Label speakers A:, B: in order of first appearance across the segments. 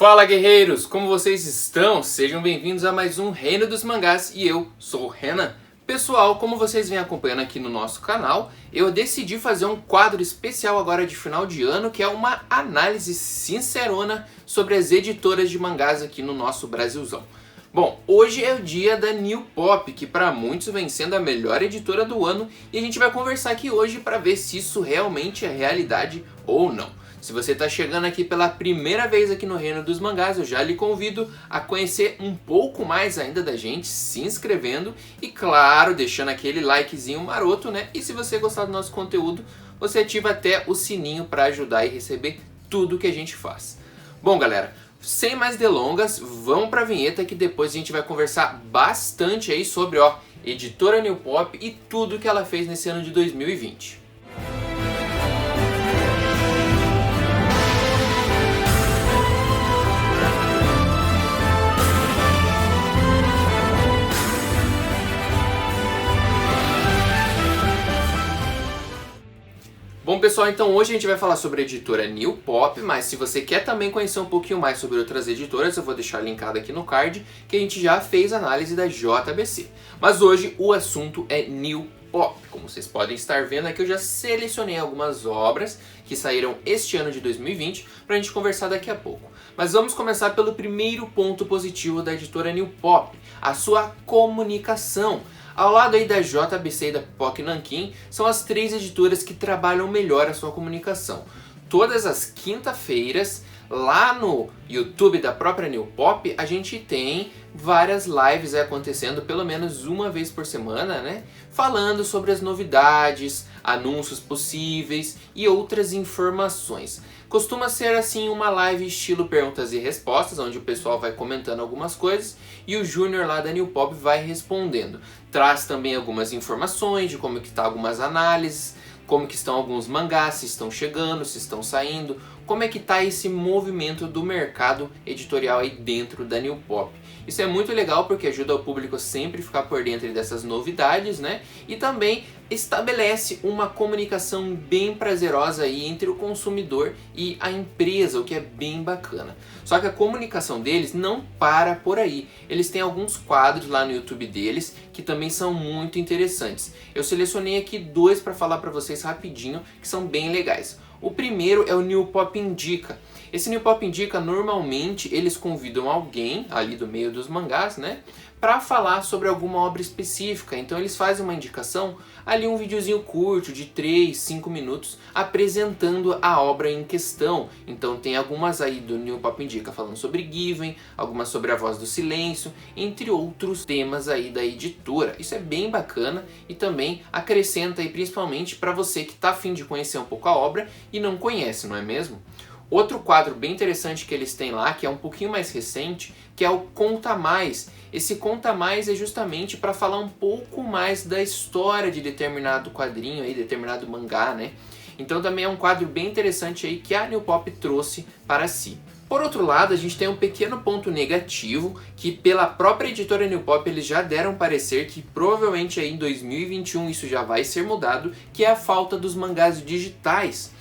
A: Fala guerreiros, como vocês estão? Sejam bem-vindos a mais um Reino dos Mangás e eu sou o Renan. Pessoal, como vocês vêm acompanhando aqui no nosso canal, eu decidi fazer um quadro especial agora de final de ano, que é uma análise sincerona sobre as editoras de mangás aqui no nosso Brasilzão. Bom, hoje é o dia da New Pop, que para muitos vem sendo a melhor editora do ano, e a gente vai conversar aqui hoje para ver se isso realmente é realidade ou não. Se você está chegando aqui pela primeira vez aqui no Reino dos Mangás, eu já lhe convido a conhecer um pouco mais ainda da gente, se inscrevendo e, claro, deixando aquele likezinho maroto, né? E se você gostar do nosso conteúdo, você ativa até o sininho para ajudar e receber tudo que a gente faz. Bom, galera, sem mais delongas, vamos para a vinheta que depois a gente vai conversar bastante aí sobre, editora New Pop e tudo que ela fez nesse ano de 2020. Bom pessoal, então hoje a gente vai falar sobre a editora New Pop, mas se você quer também conhecer um pouquinho mais sobre outras editoras, eu vou deixar linkado aqui no card, que a gente já fez análise da JBC. Mas hoje o assunto é New Pop. Como vocês podem estar vendo aqui, eu já selecionei algumas obras que saíram este ano de 2020 para a gente conversar daqui a pouco. Mas vamos começar pelo primeiro ponto positivo da editora New Pop, a sua comunicação. Ao lado aí da JBC e da POC Nankin, são as três editoras que trabalham melhor a sua comunicação. Todas as quinta-feiras, lá no YouTube da própria New Pop, a gente tem várias lives acontecendo pelo menos uma vez por semana, né? Falando sobre as novidades, anúncios possíveis e outras informações. Costuma ser assim uma live estilo perguntas e respostas, onde o pessoal vai comentando algumas coisas e o Júnior lá da New Pop vai respondendo. Traz também algumas informações de como que tá algumas análises, como que estão alguns mangás, se estão chegando, se estão saindo, como é que tá esse movimento do mercado editorial aí dentro da New Pop. Isso é muito legal porque ajuda o público a sempre ficar por dentro dessas novidades, né? E também estabelece uma comunicação bem prazerosa aí entre o consumidor e a empresa, o que é bem bacana. Só que a comunicação deles não para por aí. Eles têm alguns quadros lá no YouTube deles que também são muito interessantes. Eu selecionei aqui dois para falar para vocês rapidinho, que são bem legais. O primeiro é o New Pop Indica. Esse New Pop Indica, normalmente, eles convidam alguém, ali do meio dos mangás, né? Para falar sobre alguma obra específica. Então eles fazem uma indicação, ali um videozinho curto, de 3, 5 minutos, apresentando a obra em questão. Então tem algumas aí do New Pop Indica falando sobre Given, algumas sobre A Voz do Silêncio, entre outros temas aí da editora. Isso é bem bacana e também acrescenta aí principalmente para você que está a fim de conhecer um pouco a obra e não conhece, não é mesmo? Outro quadro bem interessante que eles têm lá, que é um pouquinho mais recente, que é o Conta Mais. Esse Conta Mais é justamente para falar um pouco mais da história de determinado quadrinho, aí, determinado mangá, né? Então também é um quadro bem interessante aí que a New Pop trouxe para si. Por outro lado, a gente tem um pequeno ponto negativo, que pela própria editora New Pop eles já deram parecer que provavelmente aí em 2021 isso já vai ser mudado, que é a falta dos mangás digitais.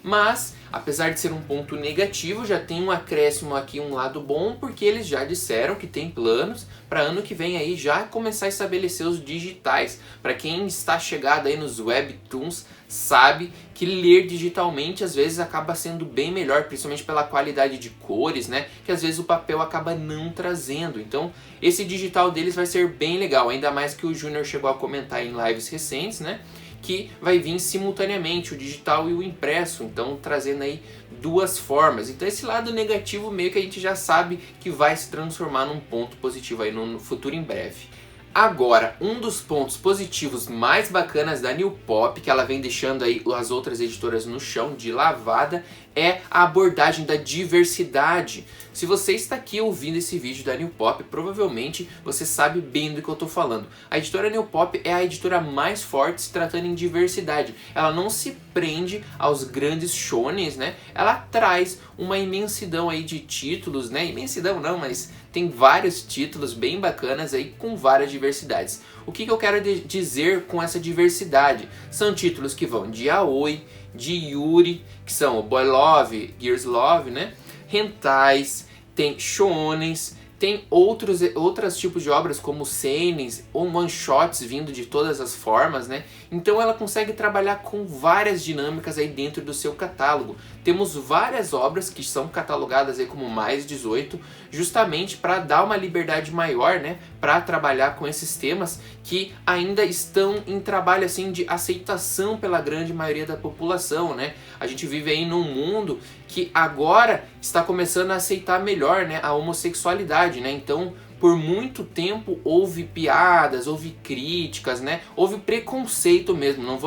A: Mas, apesar de ser um ponto negativo, já tem um acréscimo aqui, um lado bom, porque eles já disseram que tem planos para ano que vem aí já começar a estabelecer os digitais. Para quem está chegado aí nos webtoons, sabe que ler digitalmente às vezes acaba sendo bem melhor, principalmente pela qualidade de cores, né? Que às vezes o papel acaba não trazendo. Então, esse digital deles vai ser bem legal, ainda mais que o Júnior chegou a comentar em lives recentes, né? Que vai vir simultaneamente o digital e o impresso, então trazendo aí duas formas. Então esse lado negativo meio que a gente já sabe que vai se transformar num ponto positivo aí no futuro em breve. Agora, um dos pontos positivos mais bacanas da New Pop, que ela vem deixando aí as outras editoras no chão de lavada, é a abordagem da diversidade. Se você está aqui ouvindo esse vídeo da New Pop, provavelmente você sabe bem do que eu estou falando. A editora New Pop é a editora mais forte se tratando em diversidade. Ela não se prende aos grandes shonens, né? Ela traz uma imensidão aí de títulos, né? Imensidão não, mas tem vários títulos bem bacanas aí com várias diversidades. O que eu quero dizer com essa diversidade? São títulos que vão de yaoi, de yuri, que são o Boy Love, Girls Love, né? Hentais, tem shonens, tem outros tipos de obras como seinens ou one-shots vindo de todas as formas, né? Então ela consegue trabalhar com várias dinâmicas aí dentro do seu catálogo. Temos várias obras que são catalogadas aí como mais 18, justamente para dar uma liberdade maior, né? Para trabalhar com esses temas que ainda estão em trabalho assim de aceitação pela grande maioria da população, né? A gente vive aí num mundo que agora está começando a aceitar melhor, né, a homossexualidade, né? Então, por muito tempo houve piadas, houve críticas, né? Houve preconceito mesmo. Não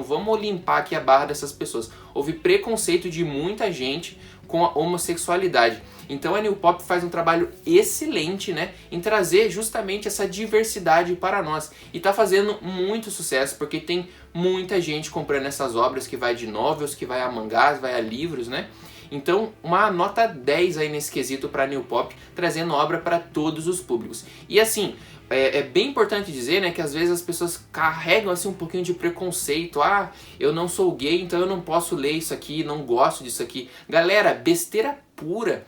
A: vamos limpar aqui a barra dessas pessoas. Houve preconceito de muita gente com a homossexualidade. Então a New Pop faz um trabalho excelente, né, em trazer justamente essa diversidade para nós. E tá fazendo muito sucesso, porque tem muita gente comprando essas obras, que vai de novels, que vai a mangás, vai a livros, né? Então, uma nota 10 aí nesse quesito para a New Pop, trazendo obra para todos os públicos. E assim, é bem importante dizer, né, que às vezes as pessoas carregam assim um pouquinho de preconceito. Ah, eu não sou gay, então eu não posso ler isso aqui, não gosto disso aqui. Galera, besteira pura.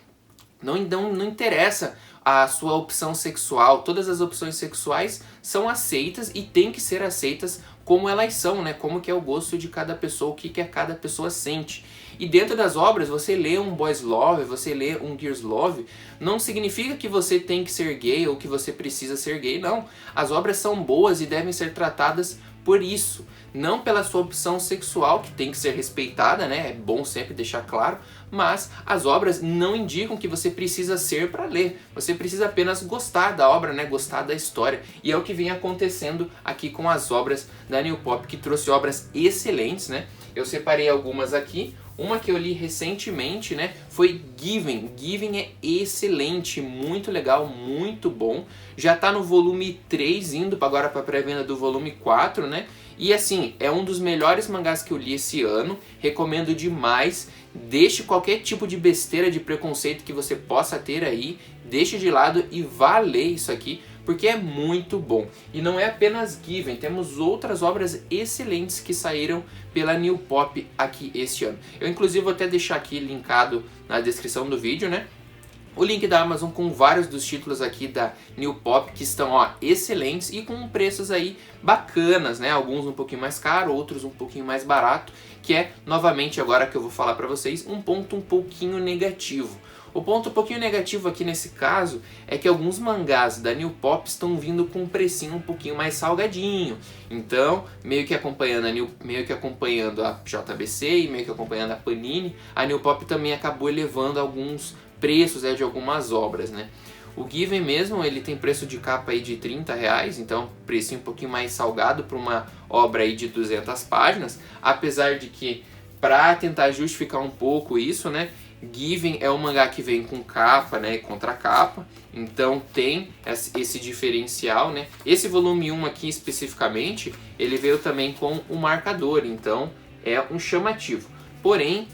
A: Não interessa a sua opção sexual. Todas as opções sexuais são aceitas e têm que ser aceitas como elas são, né? Como que é o gosto de cada pessoa, o que cada pessoa sente. E dentro das obras, você lê um Boys Love, você lê um Girls Love, não significa que você tem que ser gay ou que você precisa ser gay, não. As obras são boas e devem ser tratadas por isso. Não pela sua opção sexual, que tem que ser respeitada, né? É bom sempre deixar claro. Mas as obras não indicam que você precisa ser para ler. Você precisa apenas gostar da obra, né? Gostar da história. E é o que vem acontecendo aqui com as obras da New Pop, que trouxe obras excelentes, né? Eu separei algumas aqui. Uma que eu li recentemente, né, foi Given. Given é excelente, muito legal, muito bom. Já tá no volume 3, indo agora para pré-venda do volume 4, né? E assim, é um dos melhores mangás que eu li esse ano. Recomendo demais. Deixe qualquer tipo de besteira, de preconceito que você possa ter aí. Deixe de lado e vá ler isso aqui, porque é muito bom. E não é apenas Given, temos outras obras excelentes que saíram pela New Pop aqui este ano. Eu inclusive vou até deixar aqui linkado na descrição do vídeo, né? O link da Amazon com vários dos títulos aqui da New Pop que estão, ó, excelentes e com preços aí bacanas, né? Alguns um pouquinho mais caro, outros um pouquinho mais barato, que é, novamente, agora que eu vou falar pra vocês, um ponto um pouquinho negativo. O ponto um pouquinho negativo aqui nesse caso é que alguns mangás da New Pop estão vindo com um precinho um pouquinho mais salgadinho. Então, meio que acompanhando a JBC e meio que acompanhando a Panini, a New Pop também acabou elevando alguns preços de algumas obras, né? O Given mesmo, ele tem preço de capa aí de R$30, então precinho um pouquinho mais salgado para uma obra aí de 200 páginas, apesar de que, para tentar justificar um pouco isso, né, Given é um mangá que vem com capa, né, e contracapa, então tem esse diferencial, né. Esse volume 1 aqui especificamente, ele veio também com o marcador, então é um chamativo. Porém,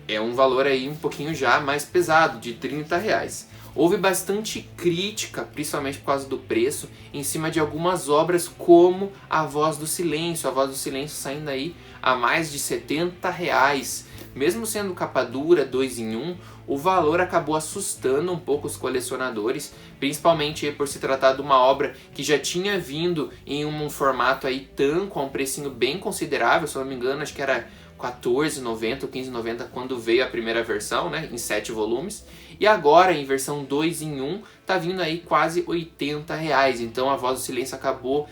A: é um valor aí um pouquinho já mais pesado, de R$30. Houve bastante crítica, principalmente por causa do preço, em cima de algumas obras como A Voz do Silêncio. A Voz do Silêncio saindo aí a mais de R$70. Mesmo sendo capa dura, 2 em 1, o valor acabou assustando um pouco os colecionadores, principalmente por se tratar de uma obra que já tinha vindo em um formato aí tanco, a um precinho bem considerável, se eu não me engano, acho que era R$14,90 ou R$15,90 quando veio a primeira versão, né, em 7 volumes. E agora, em versão 2 em 1, tá vindo aí quase R$80. Então a Voz do Silêncio acabou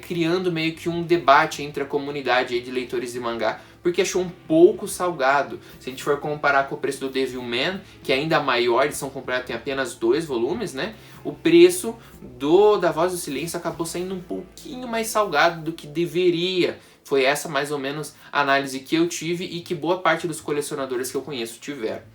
A: criando meio que um debate entre a comunidade aí de leitores de mangá, porque achou um pouco salgado. Se a gente for comparar com o preço do Devilman, que é ainda maior, edição completa tem apenas 2 volumes, né? O preço da Voz do Silêncio acabou saindo um pouquinho mais salgado do que deveria. Foi essa mais ou menos a análise que eu tive e que boa parte dos colecionadores que eu conheço tiveram.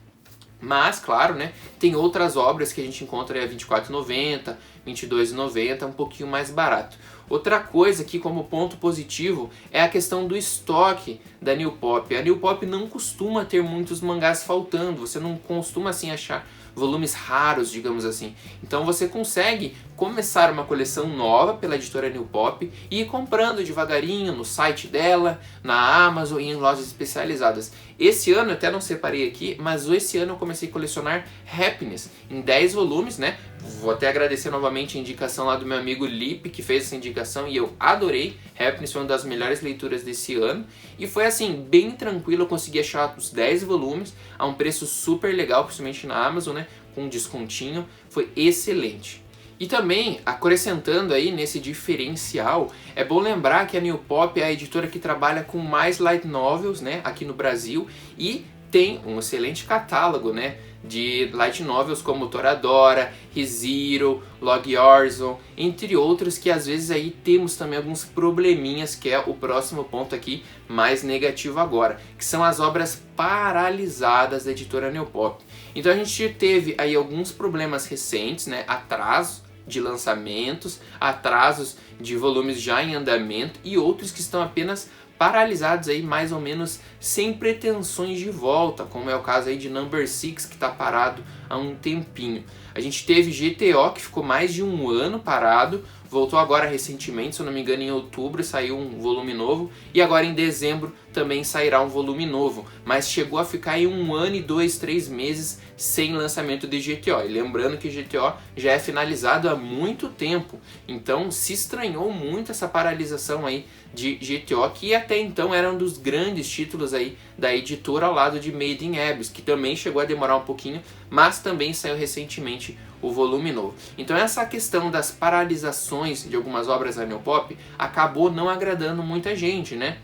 A: Mas, claro, né, tem outras obras que a gente encontra a R$24,90, R$22,90, um pouquinho mais barato. Outra coisa aqui como ponto positivo é a questão do estoque da New Pop. A New Pop não costuma ter muitos mangás faltando, você não costuma assim achar volumes raros, digamos assim. Então você consegue começar uma coleção nova pela editora New Pop e ir comprando devagarinho no site dela, na Amazon e em lojas especializadas. Esse ano, eu até não separei aqui, mas esse ano eu comecei a colecionar Happiness em 10 volumes, né? Vou até agradecer novamente a indicação lá do meu amigo Lipe, que fez essa indicação e eu adorei. Happiness foi uma das melhores leituras desse ano. E foi assim, bem tranquilo, eu consegui achar os 10 volumes a um preço super legal, principalmente na Amazon, né? Com um descontinho, foi excelente. E também, acrescentando aí nesse diferencial, é bom lembrar que a New Pop é a editora que trabalha com mais light novels, né, aqui no Brasil, e tem um excelente catálogo, né, de light novels como Toradora, ReZero, Log Horizon, entre outros que às vezes aí temos também alguns probleminhas, que é o próximo ponto aqui mais negativo agora, que são as obras paralisadas da editora New Pop. Então a gente teve aí alguns problemas recentes, né, atrasos de lançamentos, atrasos de volumes já em andamento e outros que estão apenas paralisados aí mais ou menos sem pretensões de volta, como é o caso aí de Number 6, que está parado há um tempinho. A gente teve GTO, que ficou mais de um ano parado, voltou agora recentemente, se eu não me engano em outubro saiu um volume novo, e agora em dezembro também sairá um volume novo, mas chegou a ficar em 1 ano e 2, 3 meses sem lançamento de GTO. E lembrando que GTO já é finalizado há muito tempo, então se estranhou muito essa paralisação aí de GTO, que até então era um dos grandes títulos aí da editora ao lado de Made in Abyss, que também chegou a demorar um pouquinho, mas também saiu recentemente o volume novo. Então essa questão das paralisações de algumas obras da New Pop acabou não agradando muita gente, né?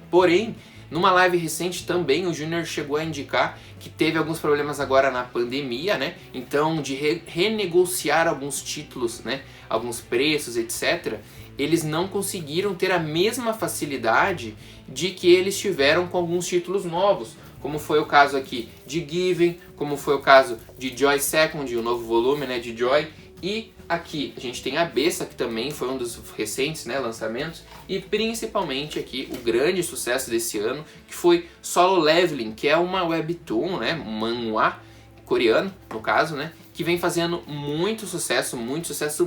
A: Porém, numa live recente também o Júnior chegou a indicar que teve alguns problemas agora na pandemia, né? Então de renegociar alguns títulos, né? Alguns preços, etc. Eles não conseguiram ter a mesma facilidade de que eles tiveram com alguns títulos novos, como foi o caso aqui de Given, como foi o caso de Joy Second, o novo volume, né, de Joy, e aqui a gente tem a Besta, que também foi um dos recentes, né, lançamentos, e principalmente aqui o grande sucesso desse ano, que foi Solo Leveling, que é uma webtoon, né, um manhwa coreano, no caso, né, que vem fazendo muito sucesso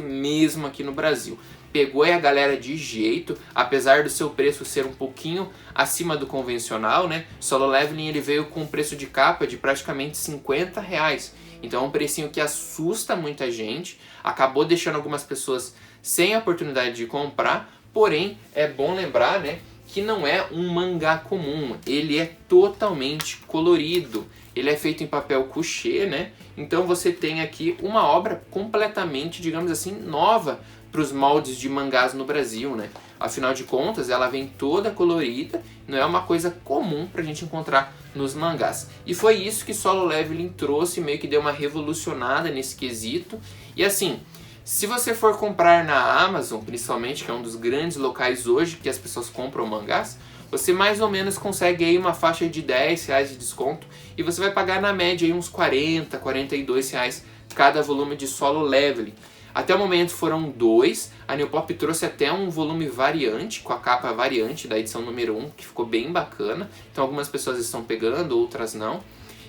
A: mesmo aqui no Brasil. Pegou a galera de jeito, apesar do seu preço ser um pouquinho acima do convencional, né? Solo Leveling ele veio com um preço de capa de praticamente R$50. Então é um precinho que assusta muita gente, acabou deixando algumas pessoas sem a oportunidade de comprar, porém é bom lembrar, né, que não é um mangá comum, ele é totalmente colorido, ele é feito em papel couché, né? Então você tem aqui uma obra completamente, digamos assim, nova para os moldes de mangás no Brasil, né? Afinal de contas, ela vem toda colorida, não é uma coisa comum para a gente encontrar nos mangás. E foi isso que Solo Leveling trouxe, meio que deu uma revolucionada nesse quesito. E assim, se você for comprar na Amazon, principalmente, que é um dos grandes locais hoje que as pessoas compram mangás, você mais ou menos consegue aí uma faixa de R$10 de desconto e você vai pagar na média aí uns R$40, R$42 cada volume de Solo Leveling. Até o momento foram 2, a New Pop trouxe até um volume variante, com a capa variante da edição número 1, que ficou bem bacana. Então algumas pessoas estão pegando, outras não.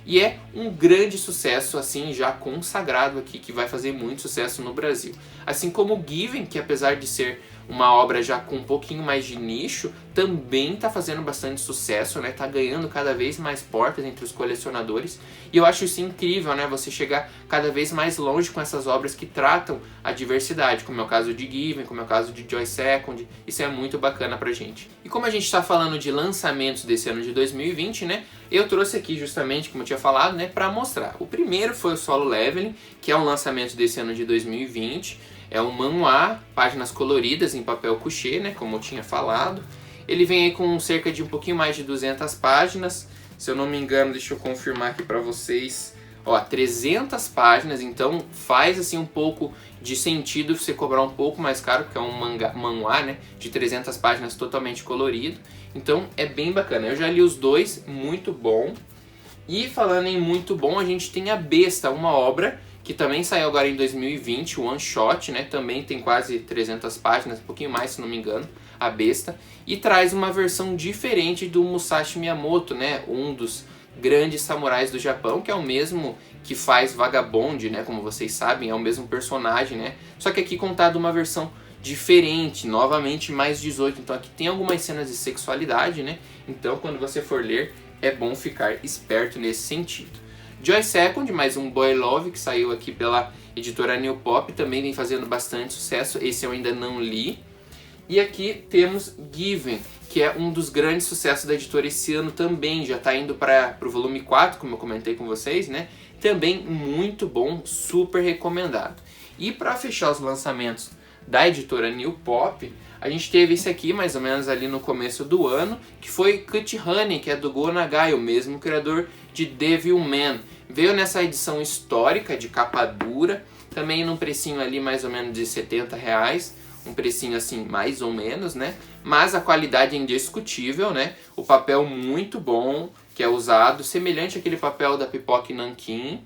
A: E é um grande sucesso, assim, já consagrado aqui, que vai fazer muito sucesso no Brasil. Assim como o Given, que apesar de ser uma obra já com um pouquinho mais de nicho, também está fazendo bastante sucesso, né? Tá ganhando cada vez mais portas entre os colecionadores. E eu acho isso incrível, né? Você chegar cada vez mais longe com essas obras que tratam a diversidade, como é o caso de Given, como é o caso de Joy Second. Isso é muito bacana pra gente. E como a gente está falando de lançamentos desse ano de 2020, né? Eu trouxe aqui justamente, como eu tinha falado, né, para mostrar. O primeiro foi o Solo Leveling, que é um lançamento desse ano de 2020. É um manhwa, páginas coloridas em papel couché, né, como eu tinha falado. Ele vem aí com cerca de um pouquinho mais de 200 páginas. Se eu não me engano, deixa eu confirmar aqui para vocês. Ó, 300 páginas, então faz assim um pouco de sentido você cobrar um pouco mais caro, porque é um manhwa, né, de 300 páginas totalmente colorido. Então é bem bacana. Eu já li os dois, muito bom. E falando em muito bom, a gente tem a Besta, uma obra que também saiu agora em 2020, o One Shot, né? Também tem quase 300 páginas, um pouquinho mais se não me engano, a Besta. E traz uma versão diferente do Musashi Miyamoto, né? Um dos grandes samurais do Japão, que é o mesmo que faz Vagabond, né? Como vocês sabem, é o mesmo personagem, né? Só que aqui contado uma versão diferente, novamente mais 18. Então aqui tem algumas cenas de sexualidade, né? Então quando você for ler, é bom ficar esperto nesse sentido. Joy Second, mais um Boy Love, que saiu aqui pela editora New Pop, também vem fazendo bastante sucesso, esse eu ainda não li. E aqui temos Given, que é um dos grandes sucessos da editora esse ano também, já está indo para o volume 4, como eu comentei com vocês, né? Também muito bom, super recomendado. E para fechar os lançamentos da editora New Pop, a gente teve esse aqui mais ou menos ali no começo do ano, que foi Cut Honey, que é do Go Nagai, o mesmo criador de Devilman. Veio nessa edição histórica de capa dura, também num precinho ali mais ou menos de R$70, um precinho assim mais ou menos, né? Mas a qualidade é indiscutível, né? O papel muito bom que é usado, semelhante àquele papel da Pipoca Nankin.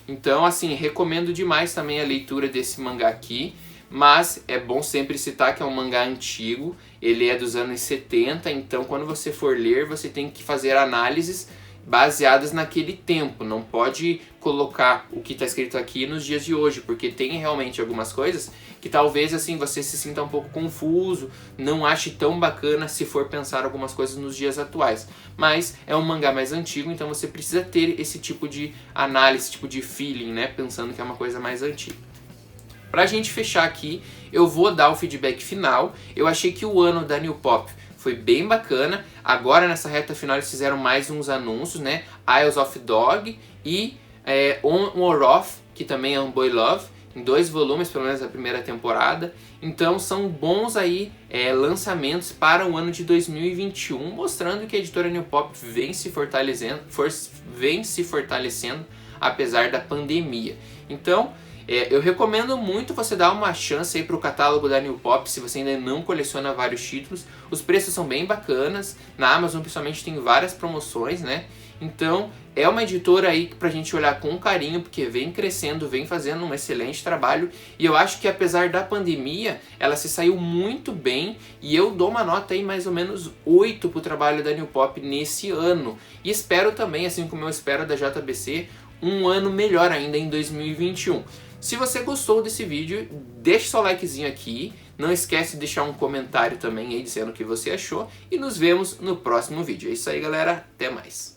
A: Então, assim, recomendo demais também a leitura desse mangá aqui. Mas é bom sempre citar que é um mangá antigo, ele é dos anos 70, então quando você for ler, você tem que fazer análises baseadas naquele tempo, não pode colocar o que está escrito aqui nos dias de hoje, porque tem realmente algumas coisas que talvez assim você se sinta um pouco confuso, não ache tão bacana se for pensar algumas coisas nos dias atuais. Mas é um mangá mais antigo, então você precisa ter esse tipo de análise, esse tipo de feeling, né, pensando que é uma coisa mais antiga. Pra gente fechar aqui, eu vou dar o feedback final. Eu achei que o ano da New Pop foi bem bacana. Agora nessa reta final eles fizeram mais uns anúncios, né? Isles of Dog e On or Off, que também é um Boy Love, em 2 volumes, pelo menos a primeira temporada. Então são bons aí lançamentos para o ano de 2021, mostrando que a editora New Pop vem se fortalecendo apesar da pandemia. Então, eu recomendo muito você dar uma chance aí para o catálogo da New Pop se você ainda não coleciona vários títulos. Os preços são bem bacanas, na Amazon principalmente tem várias promoções, né? Então é uma editora aí pra gente olhar com carinho, porque vem crescendo, vem fazendo um excelente trabalho. E eu acho que apesar da pandemia, ela se saiu muito bem. E eu dou uma nota aí mais ou menos 8 pro trabalho da New Pop nesse ano. E espero também, assim como eu espero da JBC, um ano melhor ainda em 2021. Se você gostou desse vídeo, deixe seu likezinho aqui, não esquece de deixar um comentário também aí dizendo o que você achou e nos vemos no próximo vídeo. É isso aí, galera, até mais!